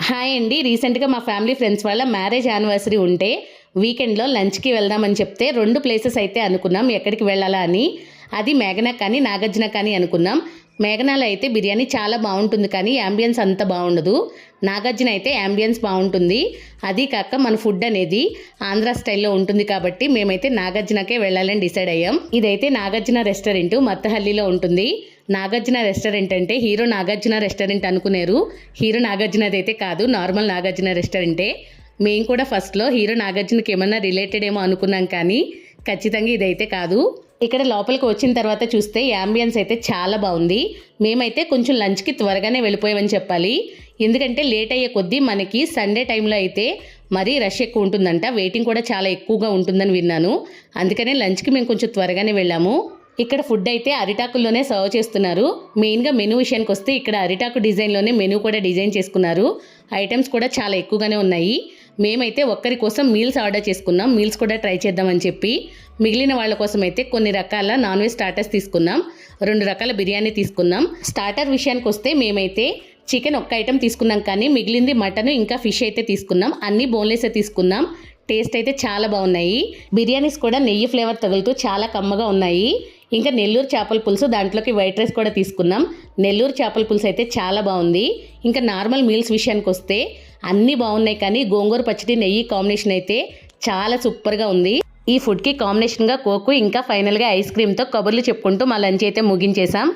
Hi అండి. రీసెంట్గా మా ఫ్యామిలీ ఫ్రెండ్స్ వాళ్ళ మ్యారేజ్ యానివర్సరీ ఉంటే వీకెండ్లో లంచ్కి వెళ్దామని చెప్తే 2 ప్లేసెస్ అయితే అనుకున్నాం ఎక్కడికి వెళ్ళాలా అని. అది మేఘనా కానీ నాగార్జున కానీ అనుకున్నాం. మేఘనాలో అయితే బిర్యానీ చాలా బాగుంటుంది కానీ యాంబియన్స్ అంత బాగుండదు. నాగార్జున అయితే యాంబియన్స్ బాగుంటుంది. అది కాక మన ఫుడ్ అనేది ఆంధ్ర స్టైల్లో ఉంటుంది కాబట్టి మేమైతే నాగార్జునకే వెళ్ళాలని డిసైడ్ అయ్యాం. ఇదైతే నాగార్జున రెస్టారెంట్ మత్తహల్లిలో ఉంటుంది. నాగార్జున రెస్టారెంట్ అంటే హీరో నాగార్జున రెస్టారెంట్ అనుకునేరు. హీరో నాగార్జునది అయితే కాదు, నార్మల్ నాగార్జున రెస్టారెంటే. మేము కూడా ఫస్ట్లో హీరో నాగార్జునకి ఏమన్నా రిలేటెడ్ ఏమో అనుకున్నాం కానీ ఖచ్చితంగా ఇదైతే కాదు. ఇక్కడ లోపలికి వచ్చిన తర్వాత చూస్తే యాంబియన్స్ అయితే చాలా బాగుంది. మేమైతే కొంచెం లంచ్కి త్వరగానే వెళ్ళిపోయామని చెప్పాలి. ఎందుకంటే లేట్ అయ్యే కొద్దీ మనకి సండే టైంలో అయితే మరీ రష్ ఎక్కువ ఉంటుందంట, వెయిటింగ్ కూడా చాలా ఎక్కువగా ఉంటుందని విన్నాను. అందుకనే లంచ్కి మేము కొంచెం త్వరగానే వెళ్ళాము. ఇక్కడ ఫుడ్ అయితే అరిటాకుల్లోనే సర్వ్ చేస్తున్నారు. మెయిన్గా మెనూ విషయానికి వస్తే ఇక్కడ అరిటాకు డిజైన్లోనే మెనూ కూడా డిజైన్ చేసుకున్నారు. ఐటమ్స్ కూడా చాలా ఎక్కువగానే ఉన్నాయి. మేమైతే ఒక్కరి కోసం మీల్స్ ఆర్డర్ చేసుకున్నాం. మీల్స్ కూడా ట్రై చేద్దామని చెప్పి మిగిలిన వాళ్ళ కోసం అయితే కొన్ని రకాల నాన్ వెజ్ స్టార్టర్స్ తీసుకున్నాం. 2 రకాల బిర్యానీ తీసుకున్నాం. స్టార్టర్ విషయానికి వస్తే మేమైతే చికెన్ ఒక్క ఐటెం తీసుకున్నాం కానీ మిగిలింది మటన్ ఇంకా ఫిష్ అయితే తీసుకున్నాం. అన్నీ బోన్లెస్ తీసుకున్నాం. టేస్ట్ అయితే చాలా బాగున్నాయి. బిర్యానీస్ కూడా నెయ్యి ఫ్లేవర్ తగులుతూ చాలా కమ్మగా ఉన్నాయి. ఇంకా నెల్లూరు చేపల పులుసు, దాంట్లోకి వైట్ రైస్ కూడా తీసుకున్నాం. నెల్లూరు చేపల పులుసు అయితే చాలా బాగుంది. ఇంకా నార్మల్ మీల్స్ విషయానికి వస్తే అన్నీ బాగున్నాయి కానీ గోంగూర పచ్చడి నెయ్యి కాంబినేషన్ అయితే చాలా సూపర్గా ఉంది. ఈ ఫుడ్కి కాంబినేషన్గా కోకు ఇంకా ఫైనల్గా ఐస్ క్రీమ్తో కబుర్లు చెప్పుకుంటూ మా లంచ్ అయితే ముగించేసాం.